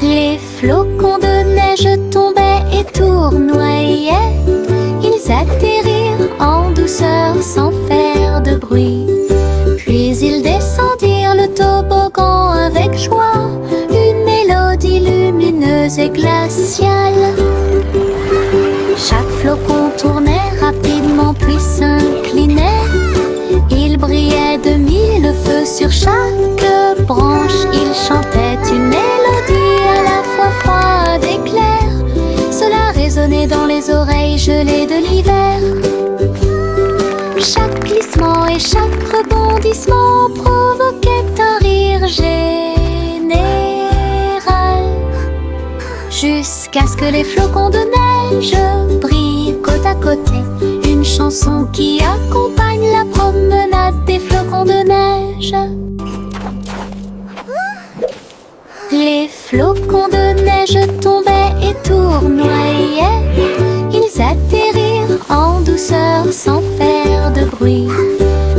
Les flocons de neige tombaient et tournoyaient. Ils atterrirent en douceur sans faire de bruit. Puis ils descendirent le toboggan avec joie, une mélodie lumineuse et glaciale. Chaque flocon tournait rapidement puis s'inclinait. Il brillait de mille feux sur chaque branche. Il chantait une mélodie à la fois froide et claire. Cela résonnait dans les oreilles gelées de l'hiver. Chaque glissement et chaque rebondissement provoquait un rire général, jusqu'à ce que les flocons de neige brillent côte à côté. Une chanson qui accompagne la promenade des flocons de neige. Les flocons de neige tombaient et tournoyaient. Ils atterrirent en douceur sans faire de bruit.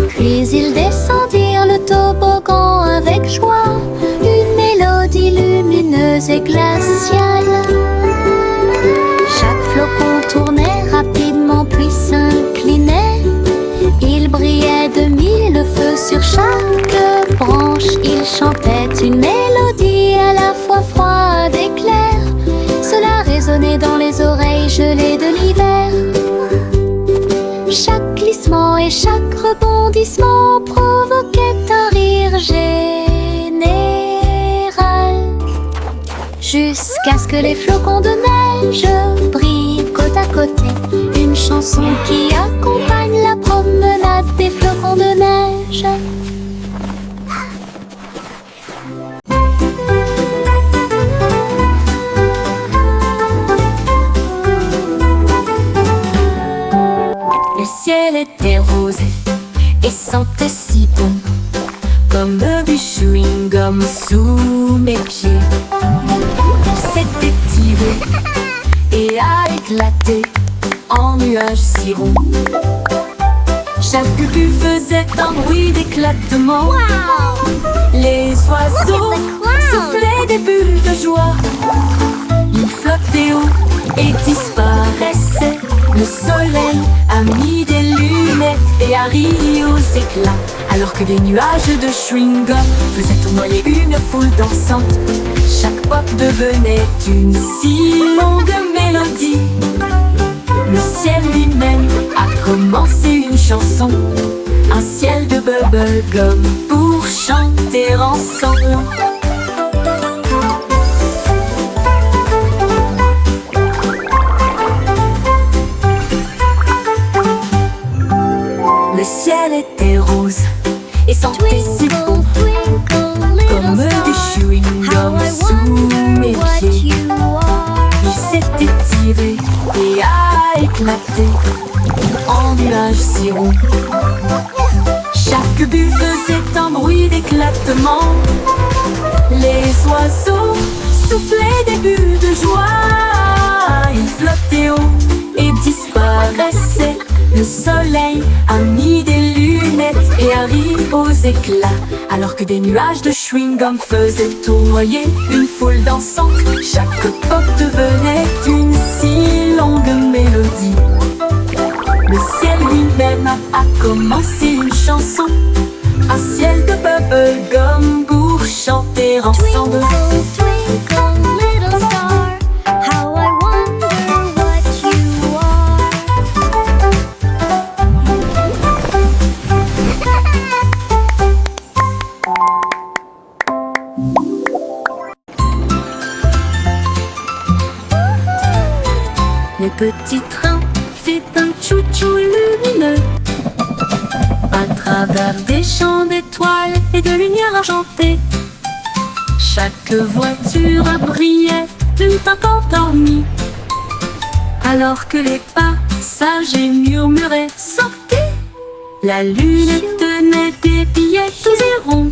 Puis ils descendirent le toboggan avec joie, une mélodie lumineuse et glaciale. Chaque flocon tournait rapidement puis s'inclinait. Il brillait de mille feux sur chaque branche. Il chantait une mélodie à la fois froide et claire. Cela résonnait dans les oreilles gelées de l'hiver. Chaque glissement et chaque rebondissement provoquait un rire général, jusqu'à ce que les flocons de neige brillent côte à côté. Une chanson qui accompagne la promenade des flocons de neige. Le ciel était rose et sentait si bon, comme du chewing-gum sous mes pieds. S'était tiré et a éclaté en nuages si ronds. Chaque bulle faisait un bruit d'éclatement. Les oiseaux soufflaient des bulles de joie. Ils flottaient haut et disparaissaient. Le soleil a mis des lunettes et a ri aux éclats, alors que des nuages de chewing-gum faisaient tournoyer une foule dansante. Chaque pop devenait une si longue mélodie. Le ciel lui-même a commencé une chanson, un ciel de bubblegum pour chanter ensemble. Le ciel était rose et sentait si bon, comme du chewing-gum sous mes pieds. Il s'était tiré et a éclaté en nuages si ronds. Chaque bulle faisait un bruit d'éclatement. Les oiseaux soufflaient des bulles de joie. Ils flottaient haut et disparaissaient. Le soleil a mis des lunettes et a ri aux éclats, alors que des nuages de chewing-gum faisaient tournoyer une foule dansante. Chaque pop devenait une si longue mélodie. Le ciel lui-même a commencé une chanson, un ciel de bubblegum pour chanter ensemble. Le petit train fait un chou-chou lumineux à travers des champs d'étoiles et de lumière argentée. Chaque voiture brillait d'une teinte endormie, alors que les passagers murmuraient « Sortez !» La lune tenait des billets tous et ronds,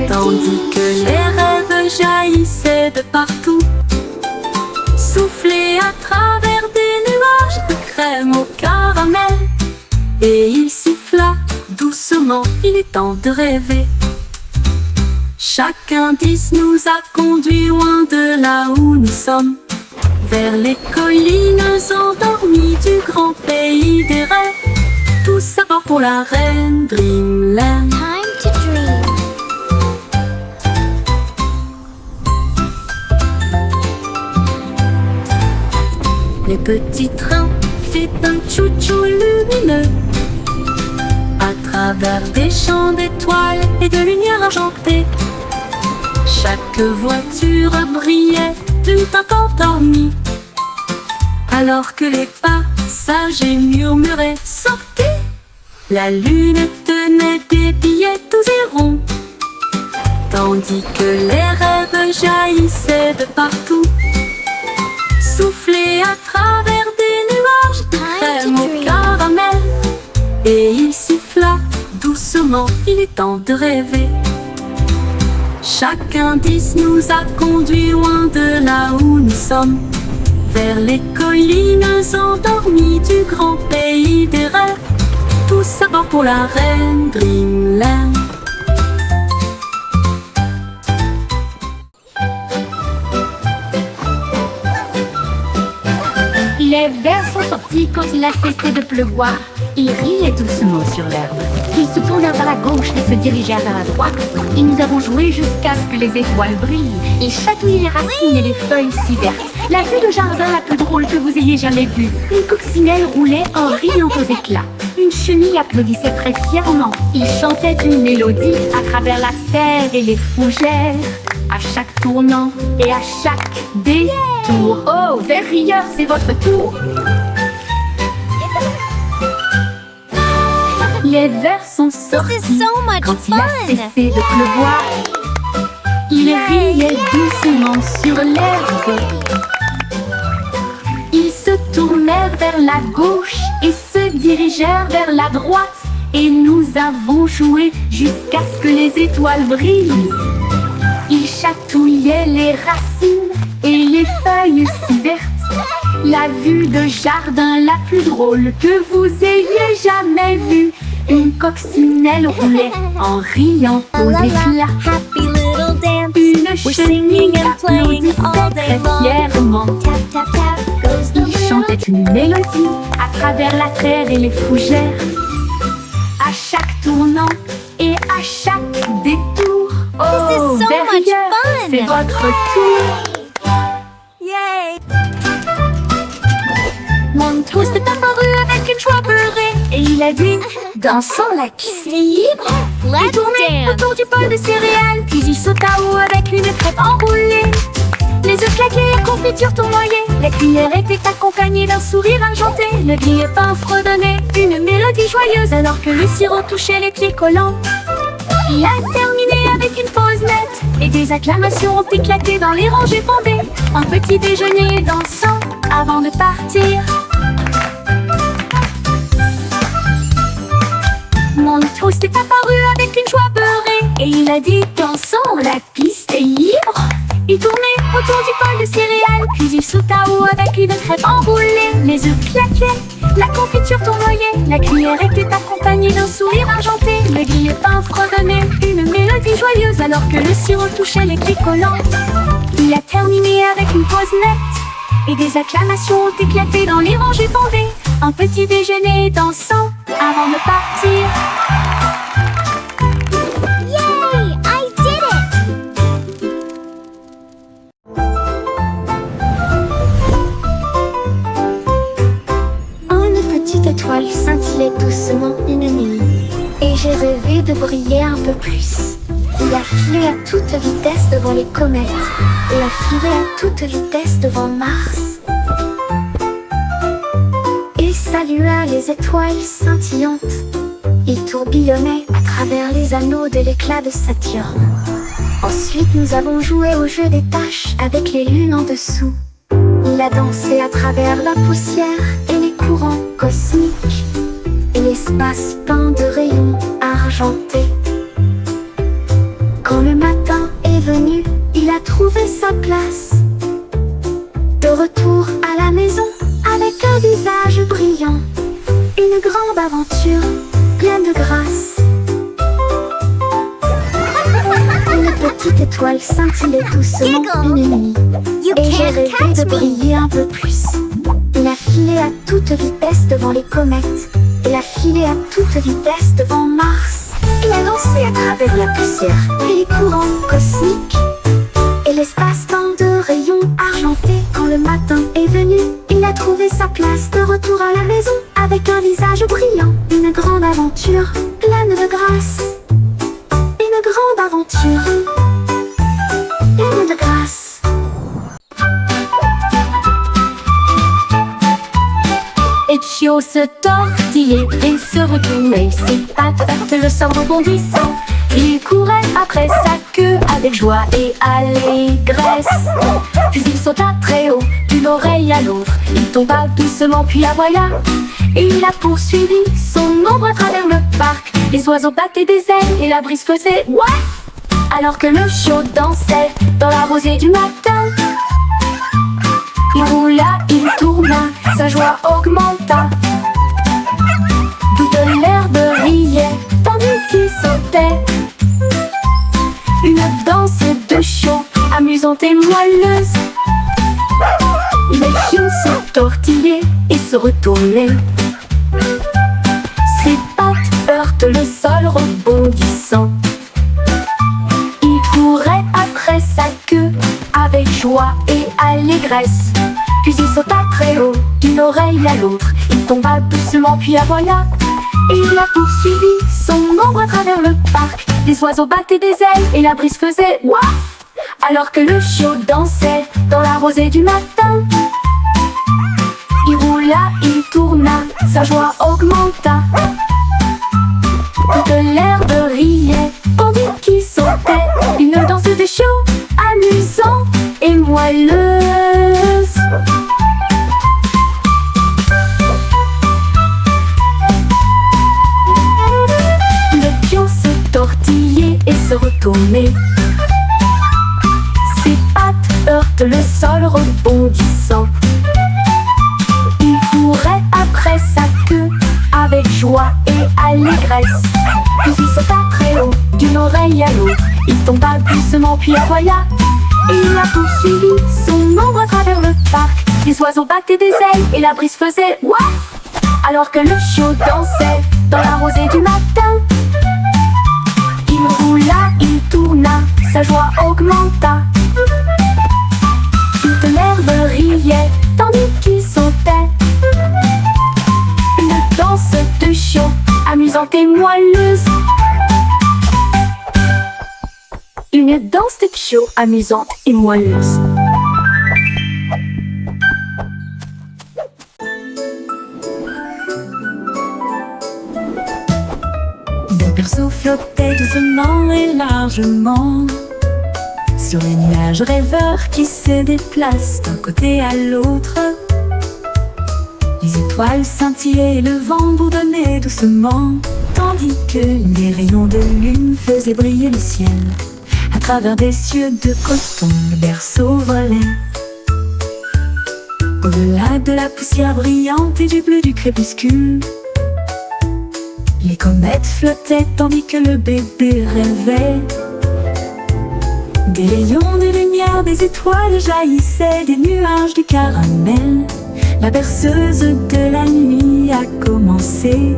tandis que les rêves jaillissaient de partout, soufflés à travers des nuages de crème au caramel. Et il siffla doucement, il est temps de rêver. Chaque indice nous a conduit loin de là où nous sommes, vers les collines endormies du grand pays des rêves. Tout ça part pour la reine Dreamland. Time to dream. Les petits trains fait un chouchou lumineux à travers des champs d'étoiles et de lumière argentée. Chaque voiture brillait tout un temps endormi, alors que les passagers murmuraient « Sortez !» La lune tenait des billets tous et ronds, tandis que les rêves jaillissaient de partout, soufflés à travers des nuages de crème au caramel. Et il siffla doucement, il est temps de rêver. Chaque indice nous a conduit loin de là où nous sommes, vers les collines endormies du grand pays des rêves. Tout ça part pour la reine Dreamland. Les vers sont sortis quand il a cessé de pleuvoir. Ils riaient doucement sur l'herbe. Ils se tournèrent vers la gauche et se dirigèrent vers la droite. Et nous avons joué jusqu'à ce que les étoiles brillent. Ils chatouillaient les racines et les feuilles si vertes. La vue de jardin la plus drôle que vous ayez jamais vue. Une coccinelle roulait en riant aux éclats. Une chenille applaudissait très fièrement. Ils chantaient une mélodie à travers la terre et les fougères. À chaque tournant et à chaque détour. Oh, vers rieur, c'est votre tour. Les vers sont sortis This is so much quand il a fun. cessé de pleuvoir. Ils riaient doucement sur l'herbe. Ils se tournèrent vers la gauche et se dirigèrent vers la droite. Et nous avons joué jusqu'à ce que les étoiles brillent. Ils chatouillaient les racines et les feuilles si vertes. La vue de jardin la plus drôle que vous ayez jamais vue. Une coccinelle roulait en riant aux éclats. Happy little dance. Une We're chenille singing and playing all applaudissait day très long. fièrement. Tap tap tap goes the Il chantait une mélodie à travers la terre et les fougères. À chaque tournant et à chaque détour. This is Oh, so vers much rieur, fun. c'est votre tour. Yay! Montrose est apparu avec une joie beurrée et il a dit, dansons la piste est libre. Il Let's tournait dance. autour du bol de céréales, puis il sauta haut avec une crêpe enroulée. Les œufs claquaient, la confiture tournoyait, la cuillère était accompagnée d'un sourire argenté. Le grille-pain fredonnait une mélodie joyeuse alors que le sirop touchait les pieds collants. Il a terminé avec une pause nette et des acclamations ont éclaté dans les rangées bondées. Un petit déjeuner dansant avant de partir. Montrose est apparu avec une joie beurrée et il a dit, dansons, la piste est libre. Il tournait autour du bol de céréales, puis il sauta haut avec une crêpe enroulée. Les œufs claquaient, la confiture tournoyait, la cuillère était accompagnée d'un sourire argenté. Le grille-pain fredonnait une mélodie joyeuse alors que le sirop touchait les pieds collants. Il a terminé avec une pause nette et des acclamations ont éclaté dans les rangées bondées. Un petit déjeuner dansant avant de partir. Yay! I did it! Une petite étoile scintillait doucement une nuit, et j'ai rêvé de briller un peu plus. Il a filé à toute vitesse devant les comètes, et a filé à toute vitesse devant Mars. Et salua les étoiles scintillantes. Il tourbillonnait à travers les anneaux de l'éclat de Saturne. Ensuite nous avons joué au jeu des taches avec les lunes en dessous. Il a dansé à travers la poussière et les courants cosmiques et l'espace peint de rayons argentés. Quand le matin est venu, il a trouvé sa place. De retour à la maison avec un visage brillant. Une grande aventure pleine de grâce. Une petite étoiles scintillaient doucement une nuit. Et j'ai rêvé de briller un peu plus. Il a filé à toute vitesse devant les comètes. Il a filé à toute vitesse devant Mars. Il a lancé à travers la poussière et les courants cosmiques et l'espace-temps de rayons argentés. Quand le matin est venu, il a trouvé sa place de retour à la maison avec un visage brillant. Une grande aventure pleine de grâce. Une grande aventure pleine de grâce. Etchio se tortillait et se retournait, ses pattes heurtaient le sol rebondissant. Il courait après sa queue avec joie et allégresse. Puis il sauta très haut, d'une oreille à l'autre. Il tomba doucement puis aboya. Et il a poursuivi son ombre à travers le parc. Les oiseaux battaient des ailes et la brise faisait ouaf. Alors que le chiot dansait dans la rosée du matin. Il roula, il tourna, sa joie augmenta. Toute l'herbe riait, tandis qu'il sautait. Une danse de chiot, amusante et moelleuse. Les chiots se tortillaient et se retournaient. Ses pattes heurtent le sol rebondissant. Il courait après sa queue avec joie et allégresse. Puis il sauta très haut, d'une oreille à l'autre. Il tomba doucement puis aboya. Et il a poursuivi son ombre à travers le parc. Les oiseaux battaient des ailes et la brise faisait ouaf. Alors que le chiot dansait dans la rosée du matin. Il roula, il tourna, sa joie augmenta. Toute l'herbe riait, tandis qu'il sautait. Une danse de chiot, amusante et moelleuse. Le pion se tortillait et se retournait. Ses pattes heurtent le sol rebondissant. Il courait après sa queue avec joie et allégresse. Puis il sauta très haut, d'une oreille à l'autre. Il tomba doucement puis aboya. Et il a poursuivi son ombre à travers le parc. Les oiseaux battaient des ailes et la brise faisait ouaf. Alors que le chiot dansait dans la rosée du matin. Il roula, il tourna, sa joie augmenta. Toute l'herbe riait, tandis qu'il sautait. Une danse de chiot, amusante et moelleuse. Une danse de chiot, amusante et moelleuse. Le berceau flottait doucement et largement sur les nuages rêveurs qui se déplacent d'un côté à l'autre. Les étoiles scintillaient et le vent bourdonnait doucement, tandis que les rayons de lune faisaient briller le ciel. À travers des cieux de coton, le berceau volait. Au-delà de la poussière brillante et du bleu du crépuscule, les comètes flottaient tandis que le bébé rêvait. Des rayons de lumière, des étoiles jaillissaient, des nuages de caramel. La berceuse de la nuit a commencé.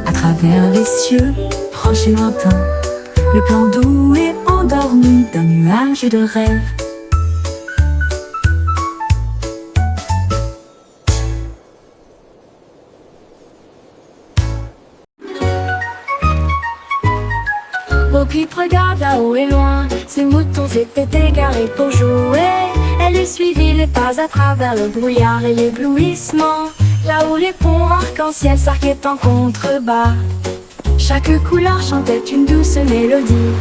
À travers les cieux, proches et lointains, le plan doux et endormi d'un nuage de rêve. Bo-Peep regarde là-haut et loin, ses moutons s'étaient égarés pour jouer. Elle lui suivit les pas à travers le brouillard et l'éblouissement. Là où les ponts arc-en-ciel s'arquaient en contrebas, chaque couleur chantait une douce mélodie,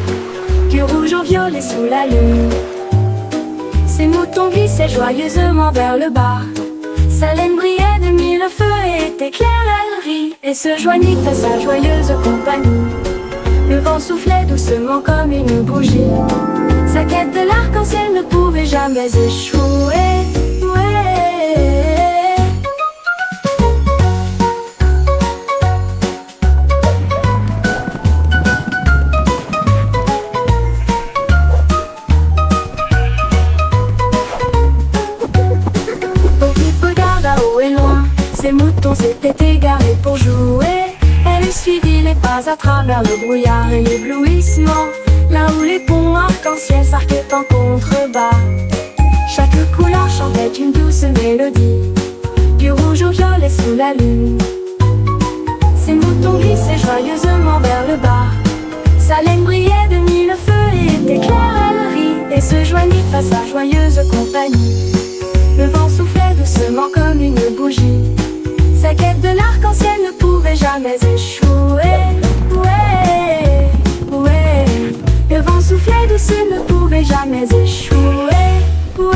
du rouge au violet sous la lune. Ses moutons glissaient joyeusement vers le bas. Sa laine brillait de mille feux et était claire, elle rit et se joignit à sa joyeuse compagnie. Le vent soufflait doucement comme une bougie. Sa quête de l'arc-en-ciel ne pouvait jamais échouer. Ces moutons s'étaient égarés pour jouer. Elle suivit les pas à travers le brouillard et l'éblouissement, là où les ponts arc-en-ciel s'arquaient en contrebas. Chaque couleur chantait une douce mélodie, du rouge au violet sous la lune. Ces moutons glissaient joyeusement vers le bas. Sa laine brillait de mille feux et était claire, elle rit et se joignit à sa joyeuse compagnie. Le vent soufflait doucement comme une bougie. Sa quête de l'arc-en-ciel ne pouvait jamais échouer. Ouais, ouais. Le vent soufflait doucement, ne pouvait jamais échouer. Ouais.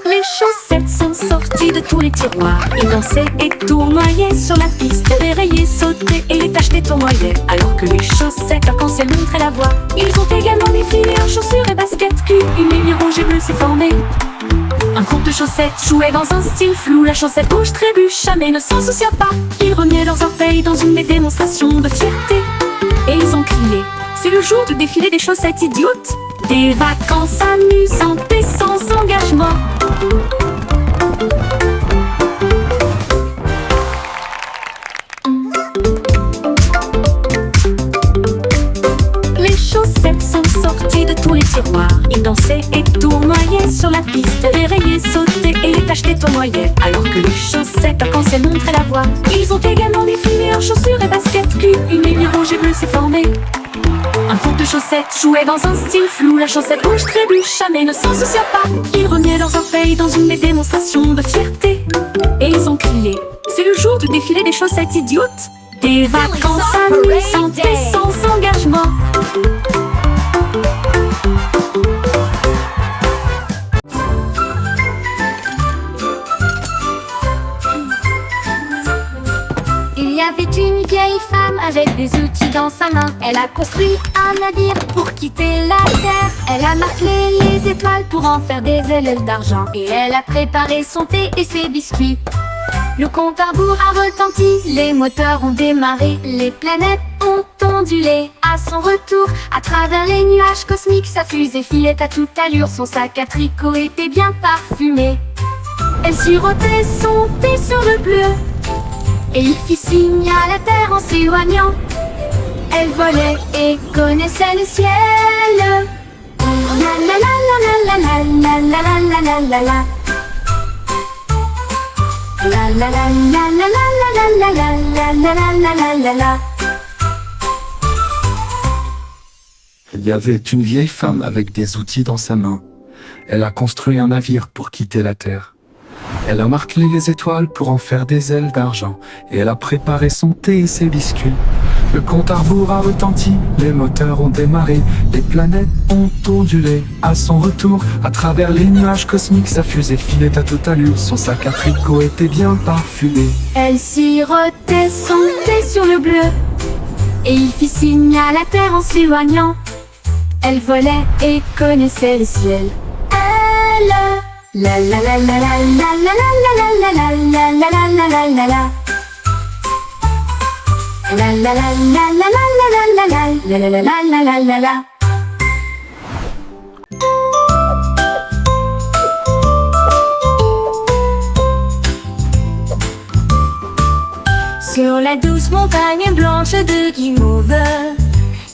Les chaussettes sont sorties de tous les tiroirs. Ils dansaient et tournoyaient sur la piste, dérayaient, sautaient et les tachetés tournoyaient. Alors que les chaussettes arc-en-ciel montraient la voie, ils ont également défilé en chaussures et baskets cul. Une ligne rouge et bleue s'est formée. Un groupe de chaussettes jouait dans un style flou. La chaussette rouge trébucha mais ne s'en soucia pas. Ils remuaient leurs orteils dans une démonstration de fierté. Et ils ont crié: c'est le jour du défilé des chaussettes idiotes. Des vacances amusantes et sans engagement. Les chaussettes sont sorties de tous les tiroirs. Ils dansaient et tournoyaient sur la piste, dérayaient, sautaient et les tachetés tournoyaient. Alors que les chaussettes arc-en-ciel montraient la voie, ils ont également défilé en chaussures et baskets cul. Une ligne rouge et bleue s'est formée. Un groupe de chaussettes jouait dans un style flou. La chaussette rouge trébucha mais ne s'en soucia pas. Ils remuaient leurs orteils dans une démonstration de fierté. Et ils ont crié: c'est le jour du défilé des chaussettes idiotes. Des vacances amusantes et sans engagement. Il y avait une vieille femme avec des outils dans sa main. Elle a construit un navire pour quitter la terre. Elle a marqué les étoiles pour en faire des ailes d'argent. Et elle a préparé son thé et ses biscuits. Le compte à rebours a retenti, les moteurs ont démarré. Les planètes ont ondulé à son retour. À travers les nuages cosmiques, sa fusée filait à toute allure. Son sac à tricot était bien parfumé. Elle sirotait son thé sur le bleu et il fit signe à la terre en s'éloignant. Elle volait et connaissait le ciel. La la la la la la la la la la la la. La la la la la la la la la la la la la la. Il y avait une vieille femme avec des outils dans sa main. Elle a construit un navire pour quitter la terre. Elle a marqué les étoiles pour en faire des ailes d'argent. Et elle a préparé son thé et ses biscuits. Le compte à rebours a retenti, les moteurs ont démarré. Les planètes ont ondulé à son retour. À travers les nuages cosmiques, sa fusée filait à toute allure. Son sac à tricot était bien parfumé. Elle sirotait son thé sur le bleu et il fit signe à la terre en s'éloignant. Elle volait et connaissait le ciel. Elle la la la la la la la la la la la la la la la la. La la la la la la la la la la la la la la la. Sur la douce montagne blanche de Guimauve,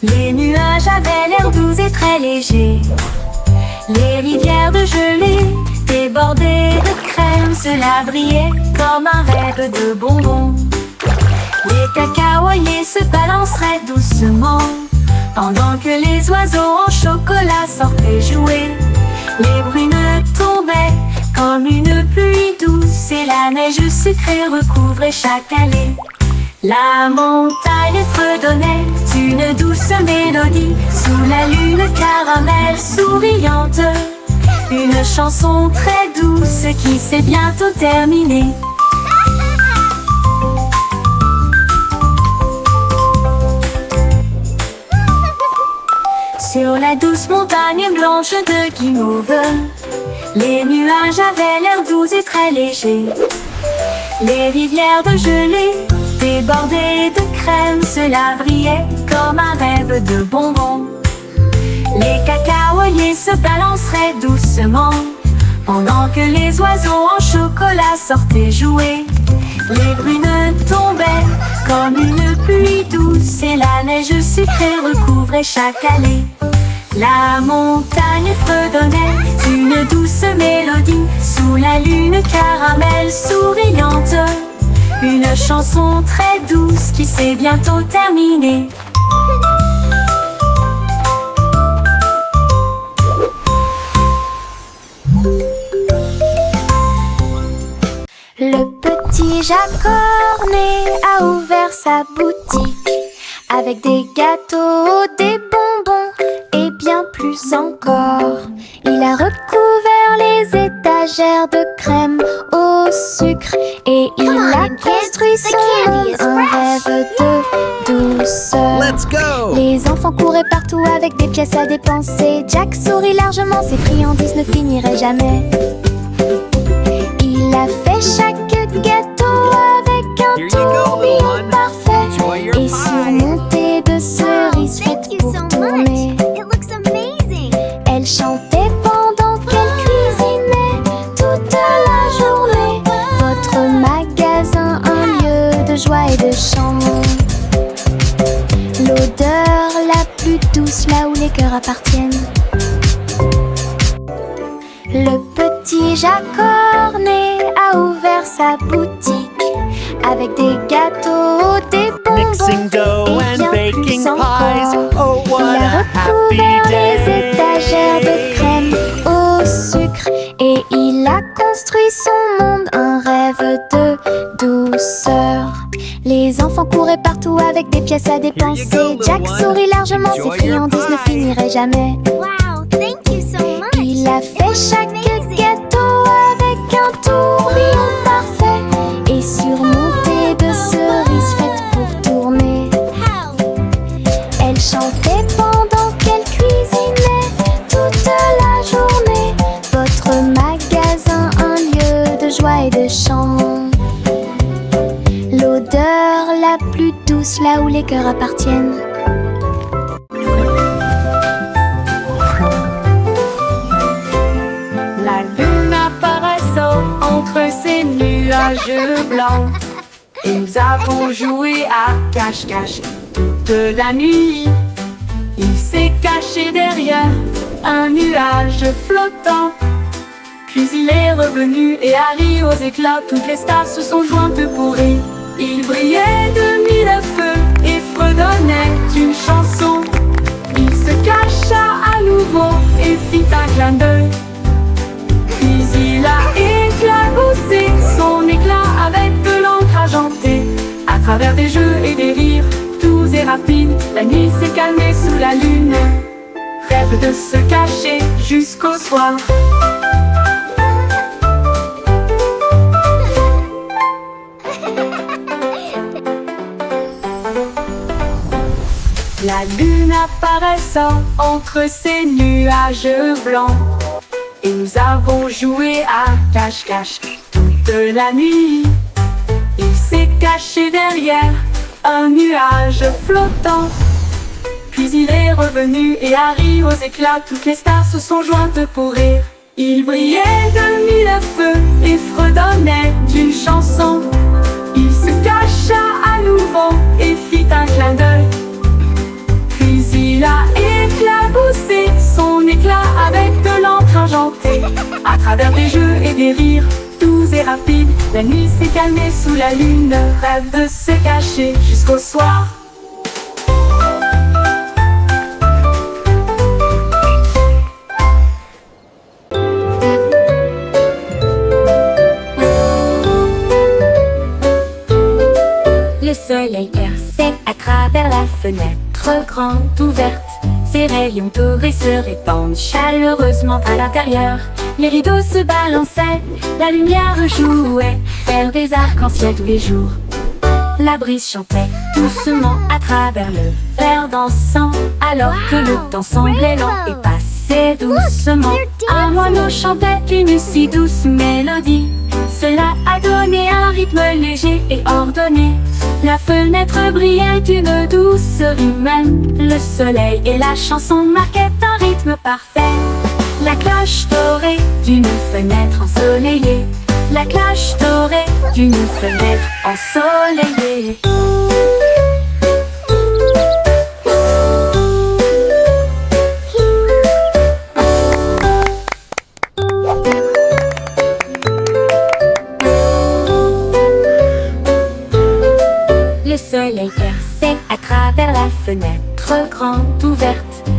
les nuages avaient l'air doux et très légers. Les rivières de gelée débordées de crème, cela brillait comme un rêve de bonbons. Les cacaoyers se balanceraient doucement pendant que les oiseaux en chocolat sortaient jouer. Les brunes tombaient comme une pluie douce et la neige sucrée recouvrait chaque allée. La montagne fredonnait une douce mélodie sous la lune caramel souriante. Une chanson très douce qui s'est bientôt terminée. Sur la douce montagne blanche de Guimauve, les nuages avaient l'air doux et très légers. Les rivières de gelée débordées de crème, cela brillait comme un rêve de bonbons. Les cacaoliers se balanceraient doucement pendant que les oiseaux en chocolat sortaient jouer. Les brunes tombaient comme une pluie douce et la neige sucrée recouvrait chaque allée. La montagne fredonnait une douce mélodie sous la lune caramel souriante. Une chanson très douce qui s'est bientôt terminée. Le petit Jacques-Cornet a ouvert sa boutique avec des gâteaux, des bonbons et bien plus encore. Il a recouvert les étagères de crème au sucre et il a construit son monde, un rêve de douceur. Let's go! Les enfants couraient partout avec des pièces à dépenser. Jack sourit largement, ses friandises ne finiraient jamais. Il a fait chaque gâteau avec un Here you go, little tourbillon one. parfait Enjoy your et pie. surmonté de cerises Thank faites you pour so much. tourner. It looks amazing. Elle chantait pendant qu'elle cuisinait toute la journée. Votre magasin, un lieu de joie et de chant. L'odeur la plus douce là où les cœurs appartiennent. Le petit Jacques-Cornet a ouvert sa boutique avec des gâteaux, des Mixing bonbons dough et and bien baking plus pies. encore. Oh, what Il a a happy recouvert les day! étagères de crème au sucre et il a construit son monde, un rêve de douceur. Les enfants couraient partout avec des pièces à dépenser. little Jack one. sourit largement, ses Enjoy your friandises ne pie. finiraient jamais. Wow, thank you so much. Il a It fait looks chaque amazing. gâteau avec un tourbillon parfait et surmonté de cerises faites pour tourner. How? Elle chantait pendant qu'elle cuisinait toute la journée. Votre magasin, un lieu de joie et de chant. L'odeur la plus douce là où les cœurs appartiennent. La lune apparaissant entre ces nuages blancs. Et nous avons joué à cache-cache toute la nuit. Il s'est caché derrière un nuage flottant. Puis il est revenu et Harry aux éclats. Toutes les stars se sont jointes pour rire. Il brillait de mille feux et fredonnait une chanson. Il se cacha à nouveau et fit un clin d'œil. Puis il a éclaboussé son éclat avec de l'encre argentée. À travers des jeux et des rires, doux et rapides, la nuit s'est calmée sous la lune. Rêve de se cacher jusqu'au soir. La lune apparaissant entre ces nuages blancs. Et nous avons joué à cache-cache toute la nuit. Il s'est caché derrière un nuage flottant. Puis il est revenu et Harry aux éclats. Toutes les stars se sont jointes pour rire. Il brillait de mille feux et fredonnait d'une chanson. Il se cacha à nouveau et fit un clin d'œil. Puis il a éclaboussé son éclat avec de l'encre argentée. À travers des jeux et des rires, doux et rapides, la nuit s'est calmée sous la lune. Rêve de se cacher jusqu'au soir. Le soleil perçait à travers la fenêtre grande ouverte. Ses rayons dorés se répandent chaleureusement à l'intérieur. Les rideaux se balançaient, la lumière jouait, faire des arcs-en-ciel tous les jours. La brise chantait doucement à travers le verre dansant, alors que le temps semblait lent et passait doucement. Un moineau chantait une si douce mélodie. Cela a donné un rythme léger et ordonné. La fenêtre brillait d'une douceur humaine. Le soleil et la chanson marquaient un rythme parfait. La cloche dorée d'une fenêtre ensoleillée. La cloche dorée d'une fenêtre ensoleillée. Le soleil perçait à travers la fenêtre grande ouverte.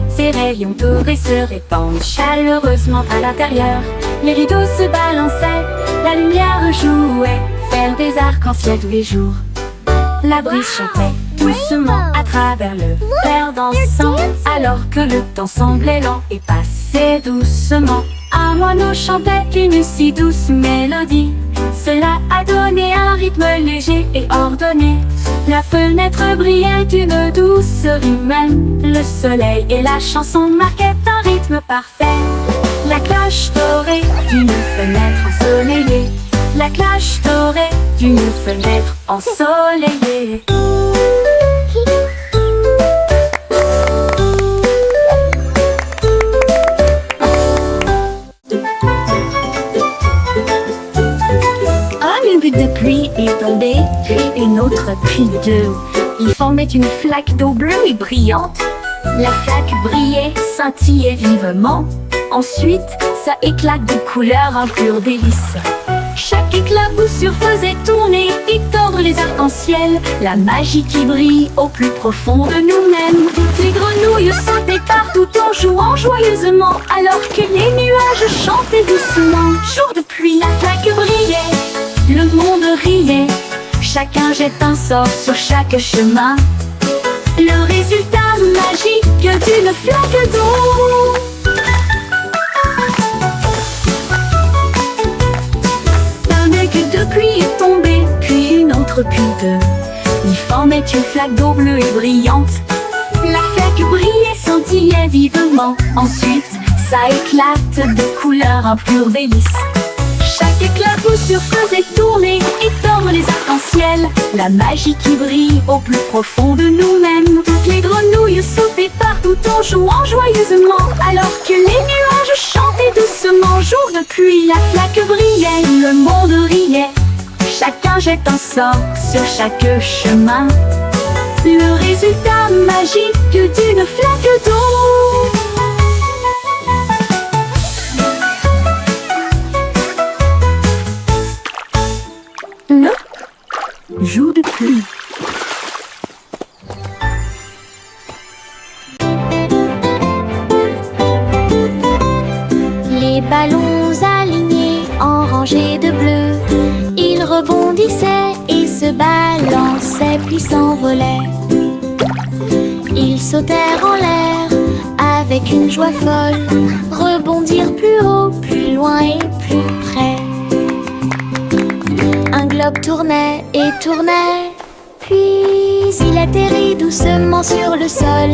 Ses rayons dorés se répandent chaleureusement à l'intérieur. Les rideaux se balançaient, la lumière jouait, faire des arcs-en-ciel tous les jours. La brise chantait doucement à travers le verre dansant, alors que le temps semblait lent et passait doucement. Un moineau chantait une si douce mélodie. Cela a donné un rythme léger et ordonné. La fenêtre brillait d'une douceur humaine. Le soleil et la chanson marquaient un rythme parfait. La cloche dorée d'une fenêtre ensoleillée. La cloche dorée d'une fenêtre ensoleillée. Une goutte de pluie est tombée, puis une autre, puis deux. Ils formaient une flaque d'eau bleue et brillante. La flaque brillait, scintillait vivement. Ensuite, ça éclate de couleurs, un pur délice. Chaque éclaboussure faisait tourner et tordre les arcs-en-ciel. La magie qui brille au plus profond de nous-mêmes. Toutes les grenouilles sautaient partout en jouant joyeusement, alors que les nuages chantaient doucement. Jour de pluie, la flaque brillait. Le monde riait, chacun jette un sort sur chaque chemin. Le résultat magique d'une flaque d'eau. Un aigle de pluie est tombé, puis une autre, puis deux. Ils formaient une flaque d'eau bleue et brillante. La flaque brillait, scintillait vivement. Ensuite, ça éclate de couleurs, un pur délice. Chaque éclaboussure faisait tourner et tordre les arcs-en-ciel. La magie qui brille au plus profond de nous-mêmes. Toutes les grenouilles sautaient partout en jouant joyeusement, alors que les nuages chantaient doucement. Jour de pluie, la flaque brillait, le monde riait. Chacun jette un sort sur chaque chemin. Le résultat magique d'une flaque d'eau. Jour de pluie. Les ballons alignés en rangées de bleu, ils rebondissaient et se balançaient puis s'envolaient. Ils sautèrent en l'air avec une joie folle, rebondirent plus haut, plus loin et plus près. Un globe tournait et tournait, puis il atterrit doucement sur le sol.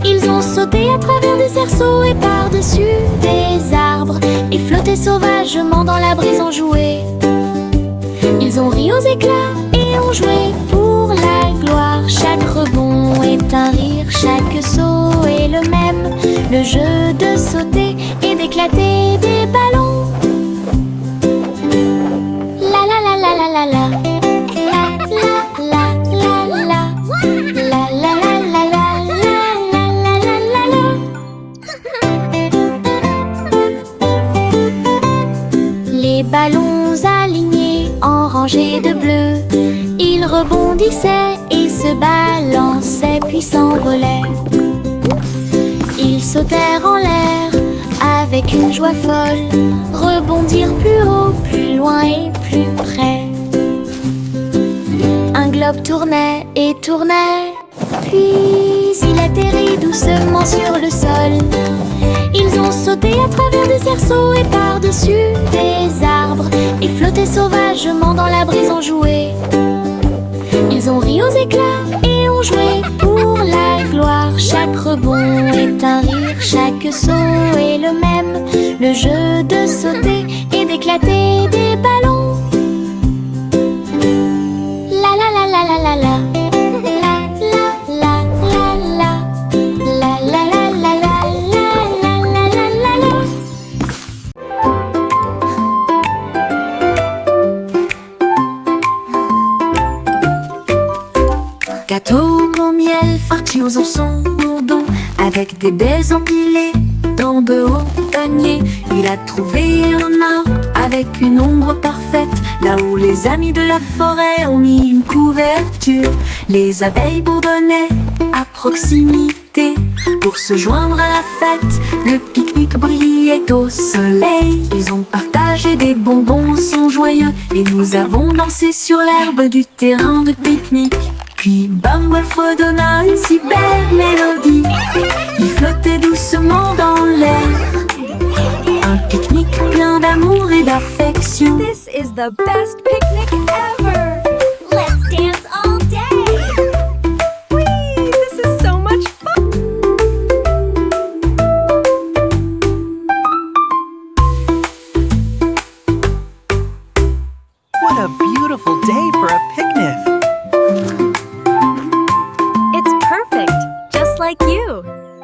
Ils ont sauté à travers des cerceaux et par-dessus des arbres, et flotté sauvagement dans la brise en jouet. Ils ont ri aux éclats et ont joué pour la gloire. Chaque rebond est un rire, chaque saut est le même. Le jeu de sauter et d'éclater des ballons. La la la la la la la. Les ballons alignés en rangées de bleu, ils rebondissaient et se balançaient puis s'envolaient. Ils sautèrent en l'air avec une joie folle, rebondirent plus haut, plus loin et plus près. Un globe tournait et tournait, puis il atterrit doucement sur le sol. Ils ont sauté à travers des cerceaux et par-dessus des arbres, et flotté sauvagement dans la brise en jouet. Ils ont ri aux éclats et ont joué pour la gloire. Chaque rebond est un rire, chaque saut est le même. Le jeu de sauter et d'éclater des ballons. La la la la la la. Gâteau au miel, farci aux oursons bourdons, avec des baies empilées dans de hauts paniers. Il a trouvé un arbre avec une ombre parfaite, là où les amis de la forêt ont mis une couverture. Les abeilles bourdonnaient à proximité pour se joindre à la fête. Le pique-nique brillait au soleil. Ils ont partagé des bonbons, sont joyeux, et nous avons dansé sur l'herbe du terrain de pique-nique. Puis Bumble fredonna une si belle mélodie, il flottait doucement dans l'air. Un pique-nique plein d'amour et d'affection. This is the best picnic ever.